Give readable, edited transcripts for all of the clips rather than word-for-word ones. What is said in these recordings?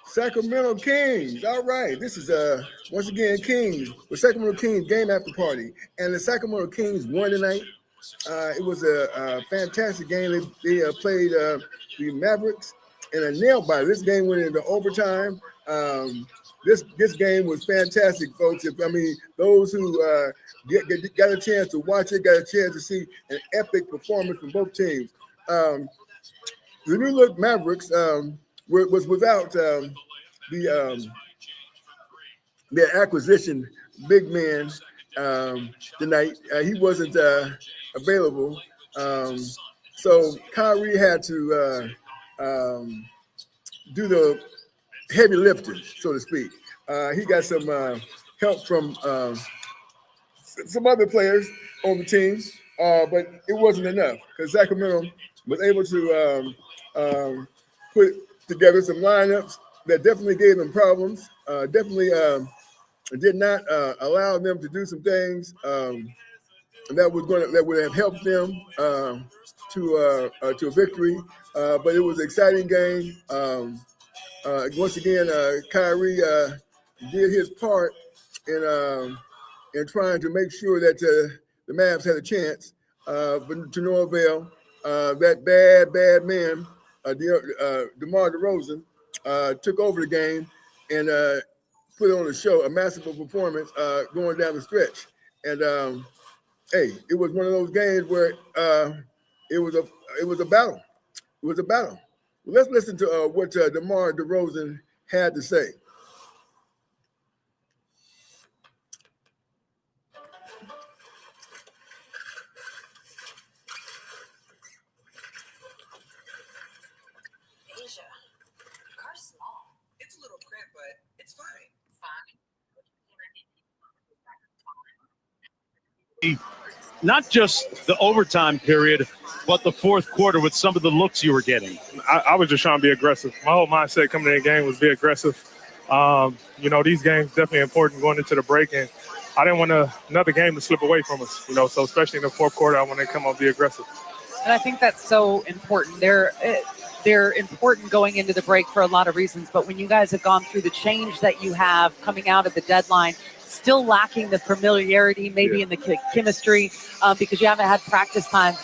Sacramento Kings. All right. This is once again Kings with Sacramento Kings game after party. And the Sacramento Kings won tonight. It was a fantastic game. They played the Mavericks in a nail biter. This game went into overtime. This game was fantastic, folks. I mean, those who got a chance to watch it, got a chance to see an epic performance from both teams. The new look Mavericks was without the acquisition big man tonight. He wasn't available, so Kyrie had to do the heavy lifting, so to speak. He got some help from some other players on the team, but it wasn't enough because Sacramento was able to put together some lineups that definitely gave them problems. Definitely did not allow them to do some things that would have helped them to a victory. But it was an exciting game. Once again, Kyrie did his part in trying to make sure that the Mavs had a chance, but to no avail. That bad man, DeMar DeRozan, took over the game and put on a show, a massive performance going down the stretch. And hey, it was one of those games where it was a battle. It was a battle. Let's listen to what DeMar DeRozan had to say. Asia, your car's small. It's a little cramped, but it's fine. Not just the overtime period, but the fourth quarter with some of the looks you were getting. I was just trying to be aggressive. My whole mindset coming in the game was be aggressive. These games definitely important going into the break, and I didn't want another game to slip away from us. So especially in the fourth quarter, I want to come up and be aggressive. And I think that's so important. They're important going into the break for a lot of reasons, but when you guys have gone through the change that you have coming out of the deadline, still lacking the familiarity, maybe in the chemistry, because you haven't had practice time.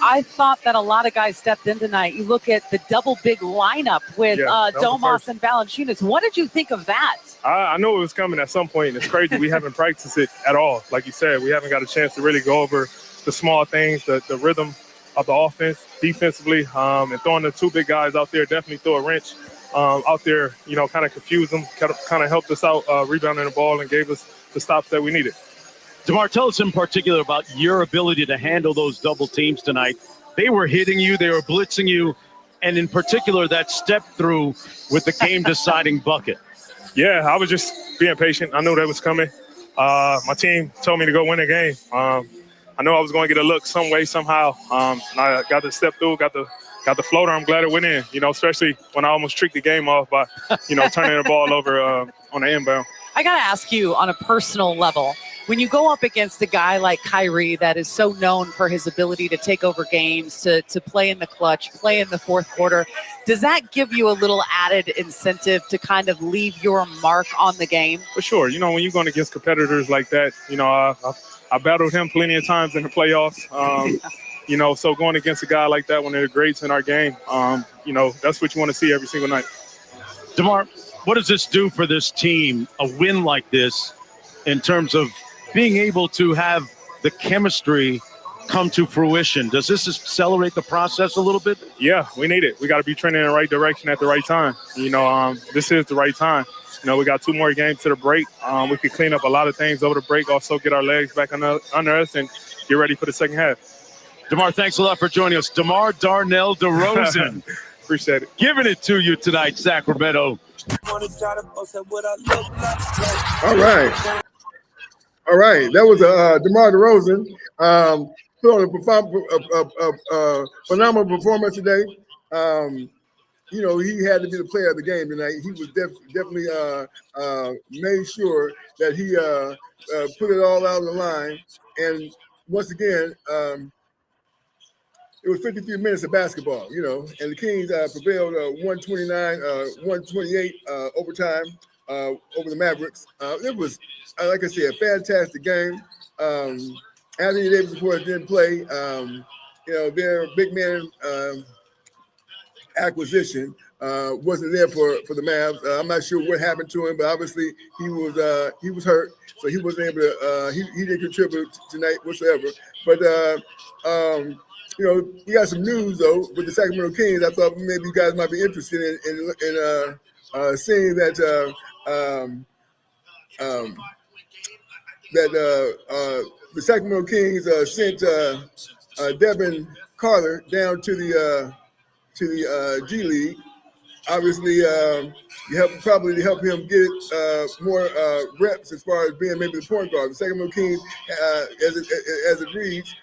I thought that a lot of guys stepped in tonight. You look at the double big lineup with Domas and Valanciunas. What did you think of that? I know it was coming at some point. It's crazy. We haven't practiced it at all. Like you said, we haven't got a chance to really go over the small things, the rhythm of the offense defensively, and throwing the two big guys out there definitely threw a wrench out there, kind of confused them, kind of helped us out rebounding the ball and gave us the stops that we needed. DeMar, tell us in particular about your ability to handle those double teams tonight. They were hitting you, they were blitzing you, and in particular that step through with the game-deciding bucket. Yeah, I was just being patient. I knew that was coming. My team told me to go win the game. I know I was going to get a look some way, somehow. I got the step through, got the floater. I'm glad it went in, especially when I almost tricked the game off by, turning the ball over on the inbound. I got to ask you on a personal level, when you go up against a guy like Kyrie that is so known for his ability to take over games, to play in the clutch, play in the fourth quarter, does that give you a little added incentive to kind of leave your mark on the game? For sure. When you're going against competitors like that, I battled him plenty of times in the playoffs. So going against a guy like that, one of the greats in our game, that's what you want to see every single night. DeMar, what does this do for this team, a win like this, in terms of being able to have the chemistry come to fruition? Does this accelerate the process a little bit? Yeah, we need it. We got to be trending in the right direction at the right time. This is the right time. We got 2 more games to the break. We could clean up a lot of things over the break, also get our legs back under us and get ready for the second half. DeMar, thanks a lot for joining us. DeMar Darnell DeRozan. Appreciate it. Giving it to you tonight, Sacramento. All right. That was DeMar DeRozan. Put on a phenomenal performance today. He had to be the player of the game tonight. He was definitely made sure that he put it all out on the line. And once again, it was 53 minutes of basketball, and the Kings prevailed 128 overtime over the Mavericks. It was, like I said, a fantastic game. Anthony Davis, of course, didn't play. Their big man acquisition wasn't there for the Mavs. I'm not sure what happened to him, but obviously he was hurt, so he wasn't able to. He didn't contribute tonight whatsoever. But we got some news though with the Sacramento Kings. I thought maybe you guys might be interested in seeing that the Sacramento Kings sent Devin Carter down to the G League. Obviously, probably to help him get more reps as far as being maybe the point guard. The Sacramento Kings, as it reads,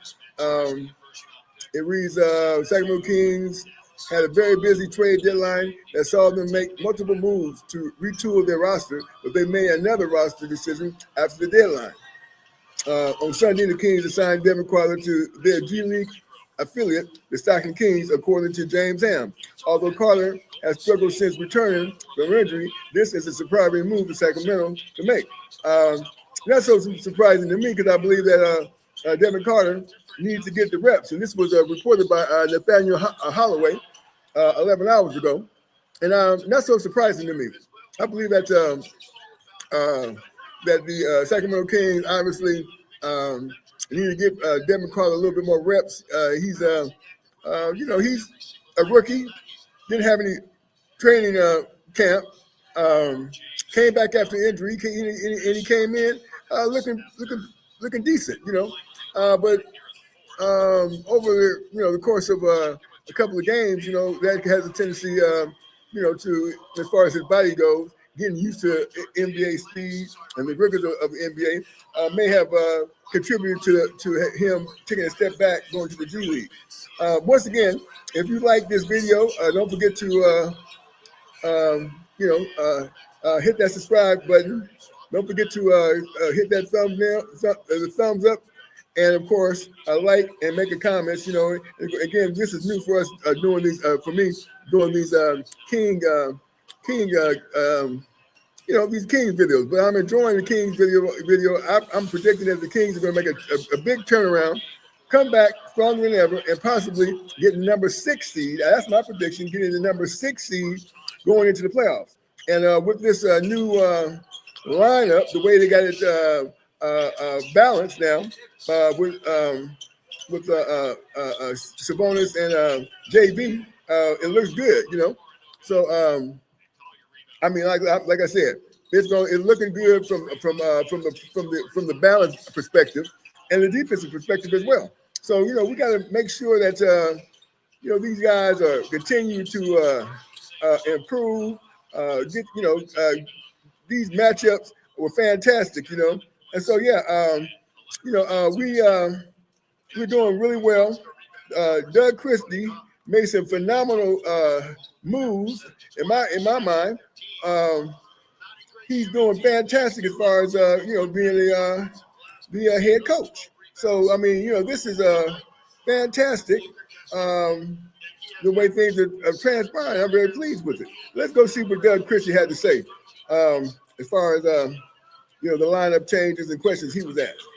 Sacramento Kings had a very busy trade deadline that saw them make multiple moves to retool their roster, but they made another roster decision after the deadline. On Sunday, the Kings assigned Devin Carter to their G League affiliate, the Stockton Kings, according to James Ham. Although Carter has struggled since returning from injury, this is a surprising move for Sacramento to make. Not so surprising to me because I believe that Devin Carter needs to get the reps. And this was reported by Nathaniel Holloway 11 hours ago. And not so surprising to me. I believe that that the Sacramento Kings obviously need to give Devin Carter a little bit more reps. He's a rookie, didn't have any training camp, came back after injury, and he came in looking decent, but over the course of a couple of games, that has a tendency, to, as far as his body goes, getting used to NBA speed and the rigors of the NBA may have contributed to him taking a step back, going to the G League. Once again, if you like this video, don't forget to hit that subscribe button. Don't forget to hit that thumbs up, and of course, like and make a comment. Again, this is new for us doing these. For me, doing these King. These Kings videos, but I'm enjoying the Kings video. I'm predicting that the Kings are going to make a big turnaround, come back stronger than ever, and possibly get the number 6 seed. That's my prediction, getting the number 6 seed going into the playoffs. And with this new lineup, the way they got it balanced now with Sabonis and JV, it looks good, So, like I said, it's looking good from the balance perspective and the defensive perspective as well. So we got to make sure that these guys are continue to improve. These matchups were fantastic, and so we're doing really well. Doug Christie made some phenomenal moves in my mind. He's doing fantastic as far as being the head coach. So this is fantastic. The way things are transpiring, I'm very pleased with it. Let's go see what Doug Christie had to say as far as the lineup changes and questions he was asked.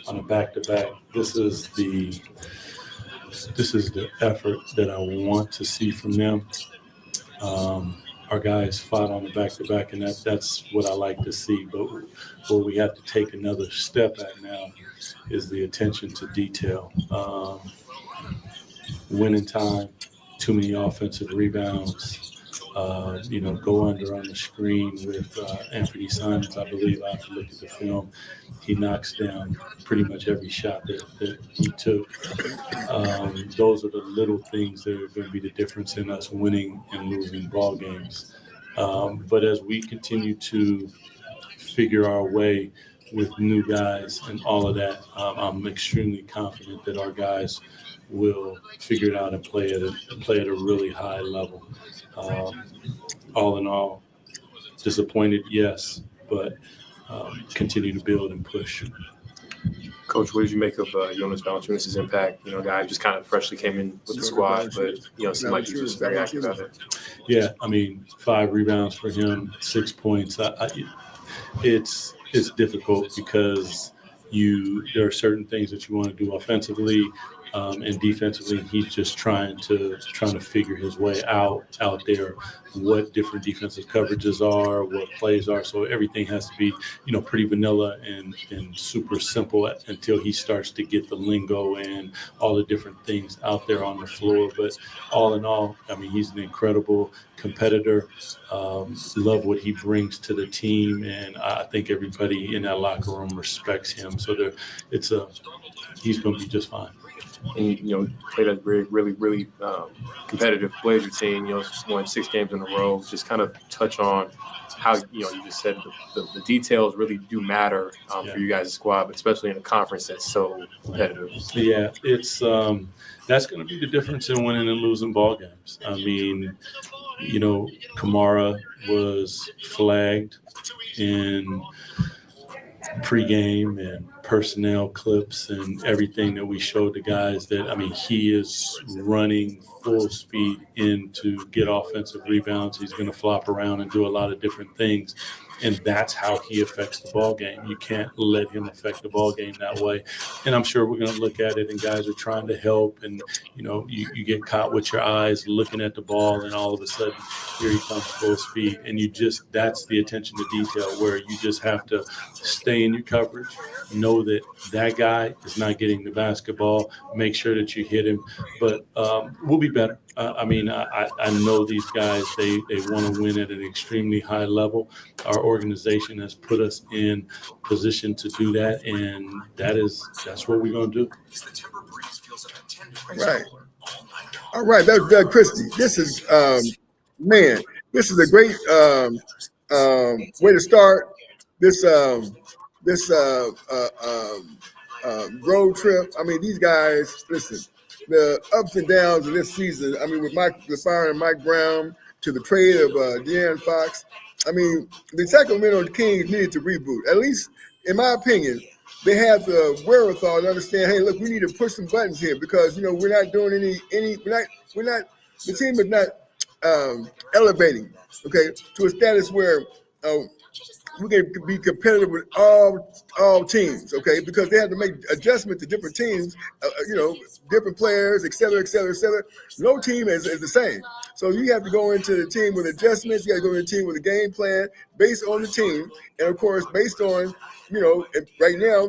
On a back-to-back, this is the effort that I want to see from them. Our guys fought on the back-to-back, and that's what I like to see. But what we have to take another step at now is the attention to detail. Winning time, too many offensive rebounds. Go under on the screen with Anthony Simons. I believe I have to look at the film. He knocks down pretty much every shot that he took. Those are the little things that are going to be the difference in us winning and losing ball games. But as we continue to figure our way with new guys and all of that, I'm extremely confident that our guys will figure it out and play at a really high level. All in all, disappointed, yes, but continue to build and push. Coach, what did you make of Jonas Valanciunas' impact? You know, guy just kind of freshly came in with the squad, but seemed like he was very active out there. Yeah, I mean, 5 rebounds for him, 6 points. It's difficult because there are certain things that you want to do offensively and defensively. He's just trying to figure his way out there, what different defensive coverages are, what plays are. So everything has to be, pretty vanilla and super simple until he starts to get the lingo and all the different things out there on the floor. But all in all, I mean, he's an incredible competitor. Love what he brings to the team, and I think everybody in that locker room respects him. So he's going to be just fine. And played a really competitive Blazer team. Won 6 games in a row. Just kind of touch on how you just said the details really do matter for you guys' squad, but especially in a conference that's so competitive. Yeah, it's that's going to be the difference in winning and losing ball games. I mean, Kamara was flagged in pregame and personnel clips and everything that we showed the guys that, I mean, he is running full speed in to get offensive rebounds. He's going to flop around and do a lot of different things. And that's how he affects the ball game. You can't let him affect the ball game that way. And I'm sure we're going to look at it, and guys are trying to help. And, you get caught with your eyes looking at the ball, and all of a sudden, here he comes full speed. And that's the attention to detail where you just have to stay in your coverage, know that guy is not getting the basketball, make sure that you hit him. But we'll be better. I know these guys, they want to win at an extremely high level. Our organization has put us in position to do that, and that's what we're going to do. Right. All right, that's Doug Christie. This is this is a great way to start this road trip. I mean, these guys, listen, the ups and downs of this season. I mean, with the firing of Mike Brown to the trade of De'Aaron Fox. I mean, the Sacramento Kings needed to reboot. At least, in my opinion, they have the wherewithal to understand, hey, look, we need to push some buttons here because, we're not doing the team is not elevating, okay, to a status where we can be competitive with all teams, okay, because they have to make adjustments to different teams, different players, et cetera, et cetera, et cetera. No team is the same. So you have to go into the team with adjustments. You got to go into the team with a game plan based on the team. And, of course, based on, right now,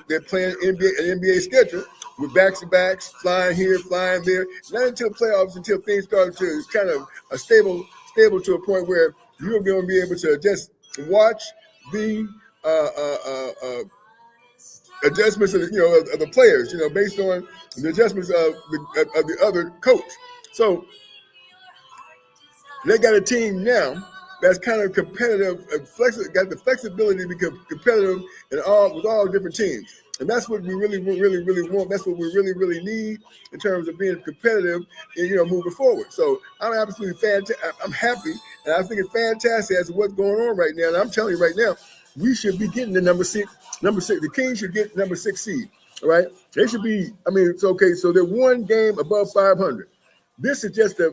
they're playing an NBA schedule with backs-to-backs, flying here, flying there. Not until playoffs, until things start to kind of stable to a point where you're going to be able to just watch the adjustments of the players, based on the adjustments of the other coach. So they got a team now that's kind of competitive, got the flexibility to be competitive with all different teams. And that's what we really want. That's what we really need in terms of being competitive and, moving forward. So I'm absolutely fantastic. I'm happy, and I think it's fantastic as to what's going on right now. And I'm telling you right now, we should be getting the number six. The Kings should get number 6 seed. All right, they should be. I mean, it's okay. So they're one game above 500. This is just the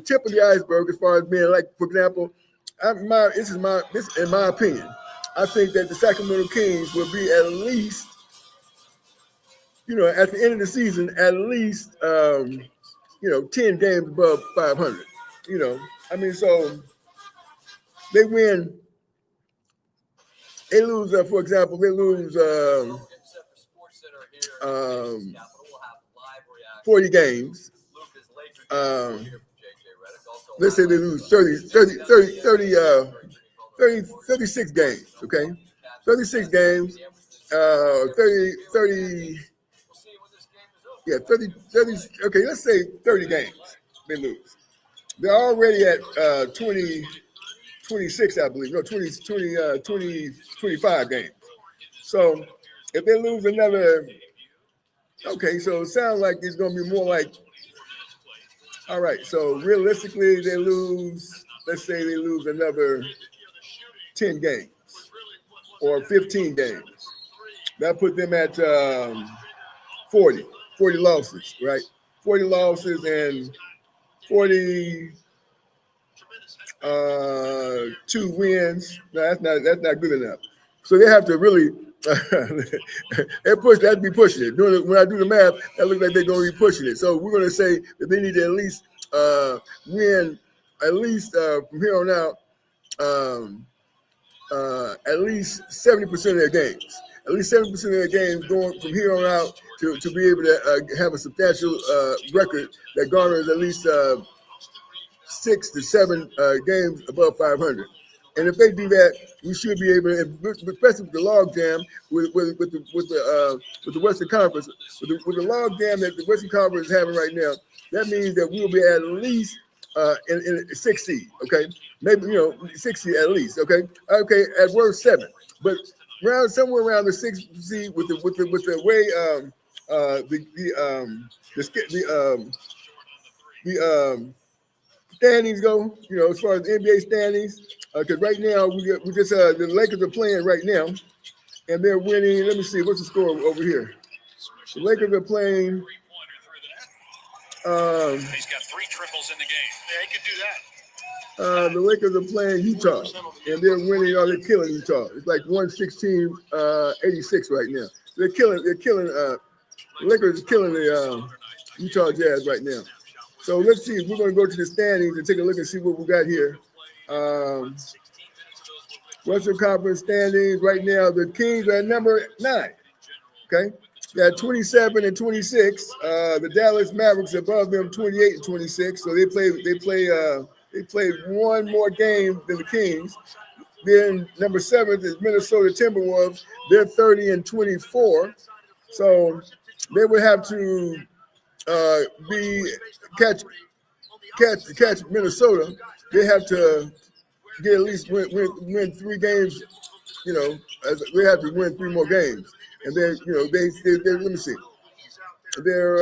tip of the iceberg as far as being like, for example, this in my opinion, I think that the Sacramento Kings will be at least, at the end of the season, at least 10 games above 500. I mean, so they win. They lose, for example, 40 games. Let's say they lose 36 games, okay? 36 games, 30, okay, let's say 30 games they lose. They're already at 26, I believe. No, 25 games. So if they lose another, okay, so it sounds like it's going to be more like, all right, so realistically, let's say they lose another 10 games or 15 games. That put them at 40 losses, right? 40 losses and 42 wins. No, that's not good enough. So they have to really they have to be pushing it. When I do the math, that looks like they're going to be pushing it. So we're going to say that they need to at least win at least from here on out at least 70% of their games. At least 70% of their games going from here on out to be able to have a substantial record that garners at least 6 to 7 games above 500. And if they do that, we should be able to, especially with the log jam with the Western Conference, with the log jam that the Western Conference is having right now. That means that we'll be at least in 6 seed, okay? Maybe 6 seed at least, okay? Okay, at worst 7, but somewhere around the 6th seed with the way the standings go, as far as the NBA standings, because right now we just the Lakers are playing right now, and they're winning. Let me see, what's the score over here? The Lakers are playing. He's got 3 triples in the game. Yeah, he could do that. The Lakers are playing Utah, and they're winning. They're killing Utah. It's like 116-86 right now. They're killing. The Lakers are killing the Utah Jazz right now. So let's see. We're going to go to the standings and take a look and see what we got here. Western Conference standings right now. The Kings are at number 9. Okay, they had 27 and 26. The Dallas Mavericks above them, 28 and 26. So they played one more game than the Kings. Then number 7 is Minnesota Timberwolves. They're 30 and 24. So they would have to catch Minnesota. They have to get at least win 3 games. They have to win 3 more games, and then they let me see. They're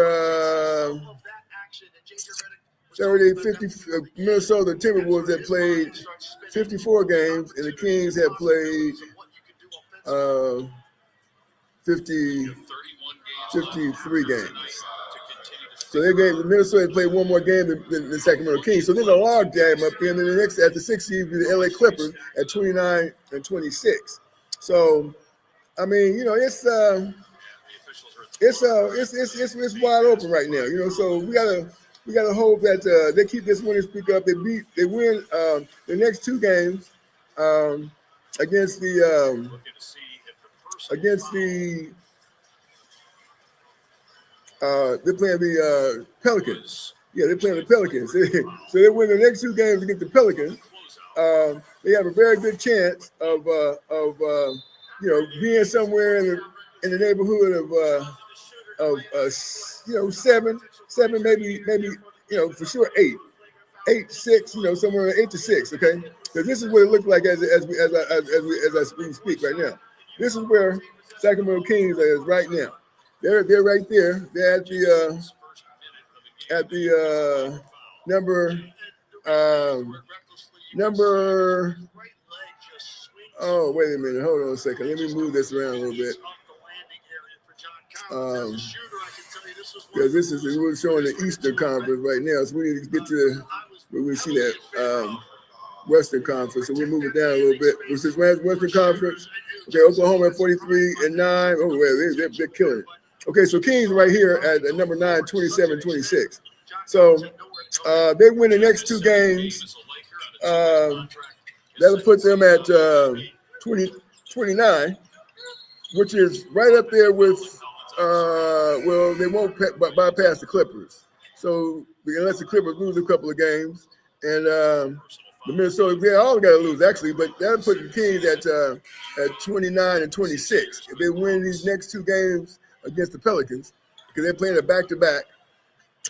50. Minnesota Timberwolves have played 54 games, and the Kings have played 53 games. So Minnesota played one more game than the Sacramento Kings. So there's a log jam up there. And then the next at the 6th seed, the LA Clippers at 29 and 26. So, I mean, it's wide open right now. So we gotta hope that they keep this winning streak up. They win the next 2 games against the they're playing the Pelicans. Yeah, they're playing the Pelicans. So they win the next 2 games against the Pelicans. They have a very good chance of being somewhere in the neighborhood of 7, maybe for sure 8, 6, somewhere 8 to 6. Okay, because this is what it looks like as I speak right now. This is where Sacramento Kings is right now. They're right there. They're at the number. Oh, wait a minute. Hold on a second. Let me move this around a little bit. Because we're showing the Eastern Conference right now, so we need to get to where we see that Western Conference. So we'll move it down a little bit. This is Western Conference. Okay, Oklahoma at 43 and 9. Oh, well, they're killing it. Okay, so Kings right here at number 9, 27-26. So they win the next 2 games. That'll put them at 29, which is right up there with, they won't bypass the Clippers. So unless the Clippers lose a couple of games, and the Minnesota, they all got to lose actually, but that'll put the Kings at 29 and 26. If they win these next 2 games against the Pelicans, because they're playing a back-to-back,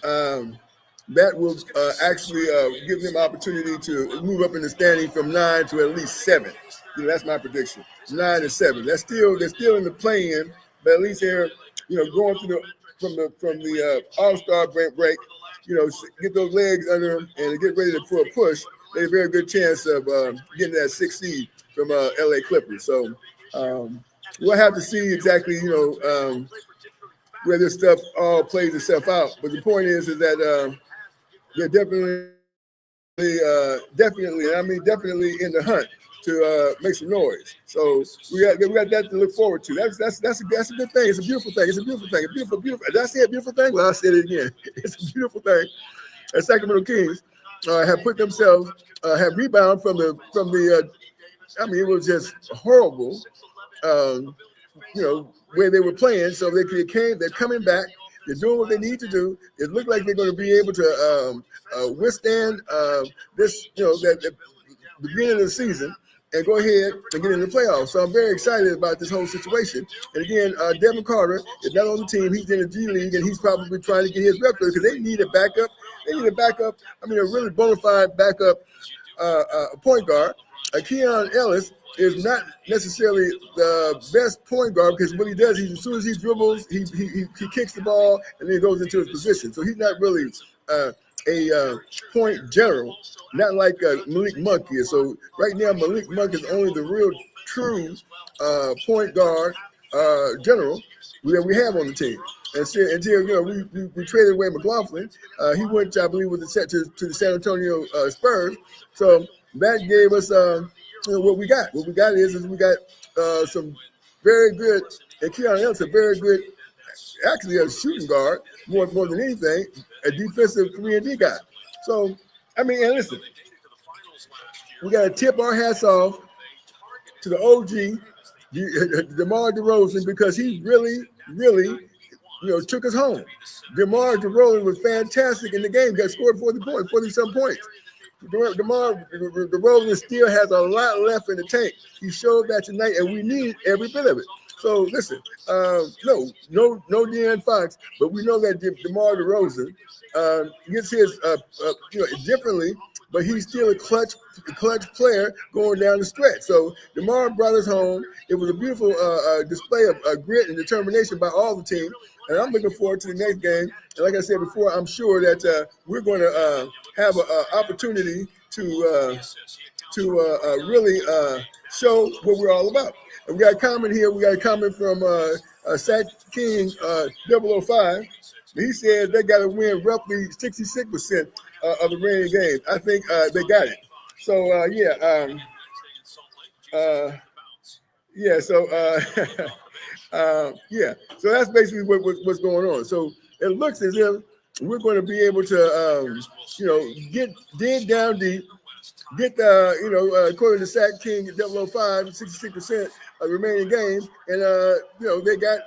that will actually give them opportunity to move up in the standing from 9 to at least 7. That's my prediction. 9 and 7. They're still in the play-in, but at least they're going through from the All-Star break. Get those legs under them and get ready for a push. They have a very good chance of getting that 6th seed from LA Clippers. So we'll have to see exactly, where this stuff all plays itself out. But the point is that they're definitely in the hunt to make some noise. So we got that to look forward to. That's a good thing. It's a beautiful thing. It's a beautiful thing. A beautiful. Did I say a beautiful thing? Well, I said it again. It's a beautiful thing. The Sacramento Kings have put themselves have rebounded from the. It was just horrible. Where they were playing. So they're coming back. They're doing what they need to do. It looked like they're going to be able to withstand this, the beginning of the season and go ahead and get in the playoffs. So I'm very excited about this whole situation. And again, Devin Carter is not on the team. He's in the G League, and he's probably trying to get his rep because they need a backup. They need a backup. A really bona fide backup point guard. Keon Ellis is not necessarily the best point guard because what he does, as soon as he dribbles, he kicks the ball and then he goes into his position. So he's not really a point general, not like Malik Monk is. So right now, Malik Monk is only the real true point guard general that we have on the team. Until we traded away McLaughlin, he went, I believe, with to the San Antonio Spurs. So that gave us what we got. What we got is we got some very good, and Keon Ellis a very good, actually a shooting guard more than anything, a defensive 3-and-D guy. So and listen, we got to tip our hats off to the OG, DeMar DeRozan, because he really took us home. DeMar DeRozan was fantastic in the game. Got scored 40-some points. DeMar DeRozan still has a lot left in the tank. He showed that tonight, and we need every bit of it. So listen, no De'Aaron Fox, but we know that DeMar DeRozan gets his differently, but he's still a clutch player going down the stretch. So DeMar brought us home. It was a beautiful display of grit and determination by all the team. And I'm looking forward to the next game. And like I said before, I'm sure that we're going to have an opportunity to really show what we're all about. And we got a comment here. We got a comment from Sac King 005. He said they got to win roughly 66% of the remaining games. I think they got it. So So that's basically what's going on. So it looks as if we're going to be able to, dig down deep, get according to Sac King 005, 66% of the remaining games, and they got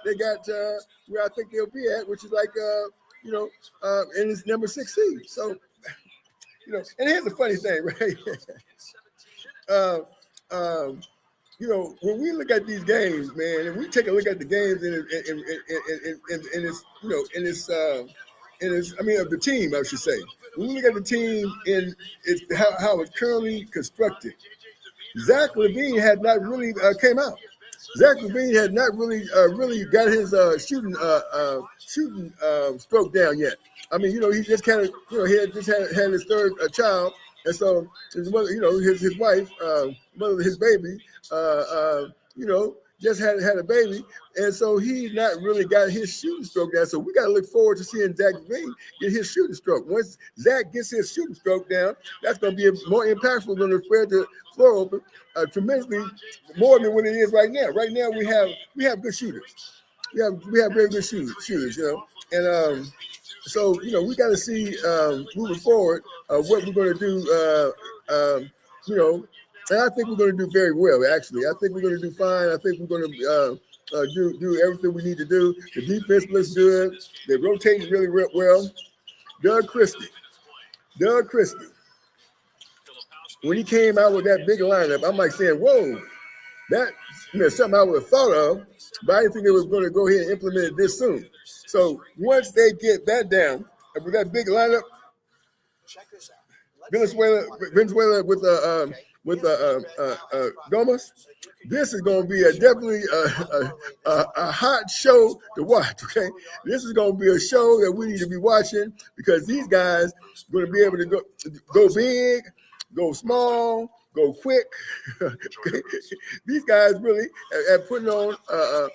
where I think they'll be at, which is like and it's number 6 seed. So and here's the funny thing, right? When we look at these games, man, and we take a look at the games of the team, I should say. When we look at the team in how it's currently constructed, Zach LaVine had not really came out. Zach LaVine had not really got his shooting stroke down yet. He just kind of he had just had his third child, and so his mother, his wife, mother of his baby, just had a baby, and so he's not really got his shooting stroke down. So we got to look forward to seeing Zach LaVine get his shooting stroke. Once Zach gets his shooting stroke down, that's going to be more impactful than to spread the floor open tremendously more than what it is right now. Right now we have good shooters. We have very good shooters, and so we got to see moving forward what we're going to do, and I think we're going to do very well, actually. I think we're going to do fine. I think we're going to do everything we need to do. The defense looks good. They're rotating really well. Doug Christie. When he came out with that big lineup, I'm like saying, whoa, that's something I would have thought of, but I didn't think they was going to go ahead and implement it this soon. So once they get that down, with that big lineup, Venezuela with Gomez, this is going to be definitely a hot show to watch. Okay, this is going to be a show that we need to be watching because these guys are going to be able to go big, go small, go quick. These guys really are putting on a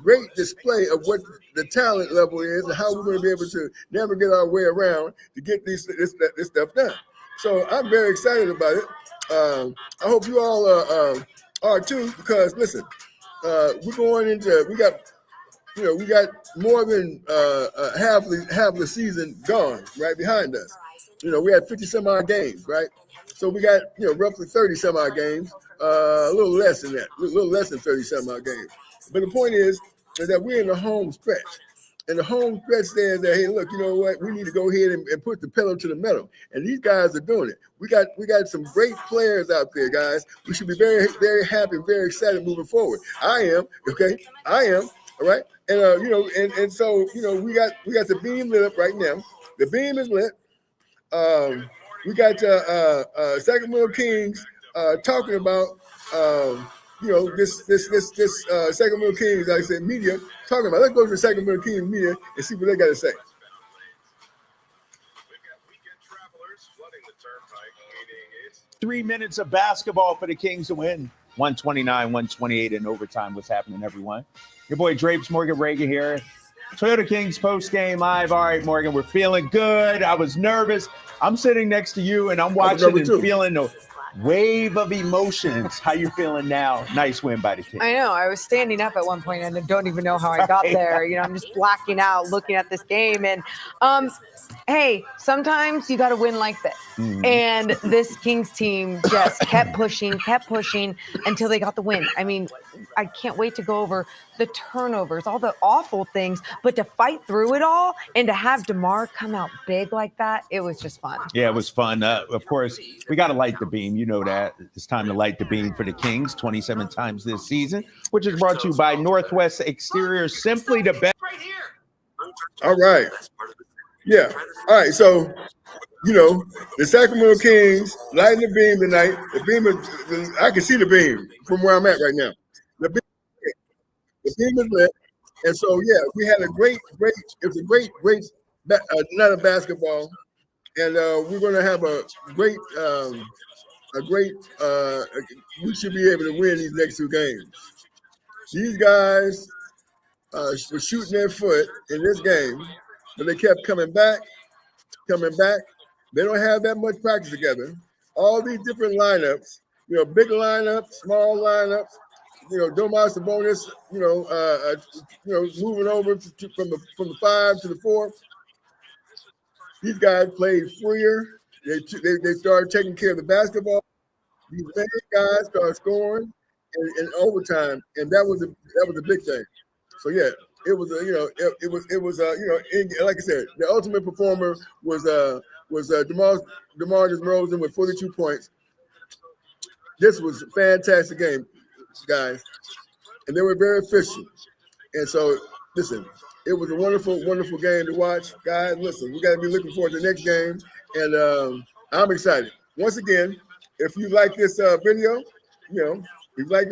great display of what the talent level is and how we're going to be able to navigate our way around to get this stuff done. So I'm very excited about it. I hope you all are too, because listen, we're going into we got more than half the season gone right behind us. We had 50 some odd games, right? So we got roughly 30 some odd games, a little less than that, a little less than 30 some odd games. But the point is that we're in the home stretch. And the home stretch says that, hey, look, you know what? We need to go ahead and put the pedal to the metal. And these guys are doing it. We got some great players out there, guys. We should be very, very happy, very excited moving forward. I am, okay? I am, all right? And and so we got the beam lit up right now. The beam is lit. We got Sacramento Kings talking about this Sacramento Kings, like I said, media talking about. Let's go to the Sacramento Kings media and see what they got to say. 3 minutes of basketball for the Kings to win. 129-128 in overtime. What's happening, everyone? Your boy Drapes, Morgan Reagan here. Toyota Kings post-game live. All right, Morgan, we're feeling good. I was nervous. I'm sitting next to you, and I'm watching and feeling the wave of emotions. How you feeling now? Nice win by the Kings. I know. I was standing up at one point, and I don't even know how I got there. I'm just blacking out looking at this game. And, hey, sometimes you got to win like this. Mm-hmm. And this Kings team just kept pushing until they got the win. I mean, I can't wait to go over the turnovers, all the awful things, but to fight through it all and to have DeMar come out big like that, it was just fun. Yeah, it was fun. Of course, we got to light the beam. You know that. It's time to light the beam for the Kings 27 times this season, which is brought to you by Northwest Exterior, simply the best. All right. Yeah. All right. So, the Sacramento Kings lighting the beam tonight. The beam is, I can see the beam from where I'm at right now. The beam is lit. And so, yeah, we had a great, it was a great night of basketball. And we're going to have a great, we should be able to win these next two games. These guys were shooting their foot in this game, but they kept coming back. They don't have that much practice together. All these different lineups, big lineups, small lineups, Domas Sabonis, moving over from the 5 to the 4. These guys played freer. They started taking care of the basketball. These guys started scoring in overtime, and that was a big thing. So yeah, it was like I said, the ultimate performer was DeMar DeRozan with 42 points. This was a fantastic game, guys, and they were very efficient. And so, listen, it was a wonderful, wonderful game to watch, guys. Listen, we got to be looking forward to the next game, and I'm excited. Once again, if you like this video, if you like,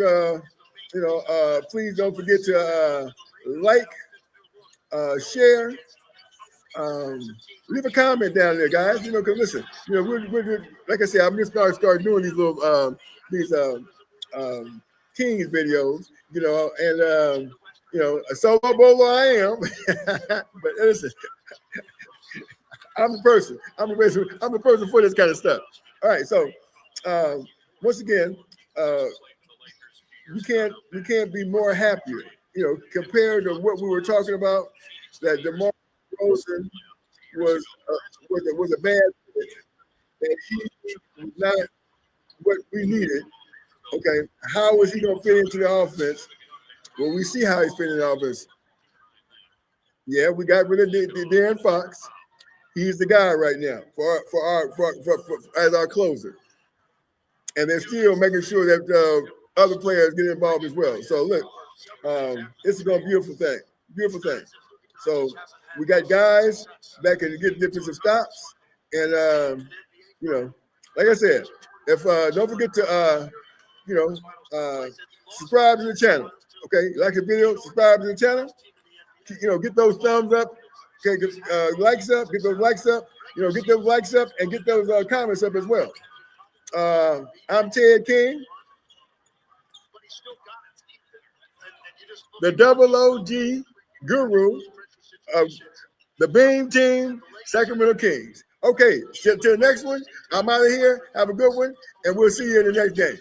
please don't forget to like, share, leave a comment down there, guys. Because listen, we're like I said, I'm just gonna start doing these little Kings videos, and a solo bowler I am, but listen, I'm the person for this kind of stuff. All right, so once again, we can't be more happier, compared to what we were talking about. That DeMar DeRozan was a bad fit, that he was not what we needed. Okay, how is he going to fit into the offense? Well, we see how he's fitting in the offense. Yeah, we got rid of De'Aaron Fox. He's the guy right now for as our closer, and they're still making sure that other players get involved as well. So look, this is going to be a beautiful thing. So we got guys that can get defensive stops, and like I said, if don't forget to subscribe to the channel. Okay, like the video, subscribe to the channel. Get those thumbs up. Okay, likes up. Get those likes up. Get those likes up and get those comments up as well. I'm Ted King, the double OG guru of the Beam Team, Sacramento Kings. Okay, till the next one, I'm out of here. Have a good one, and we'll see you in the next game.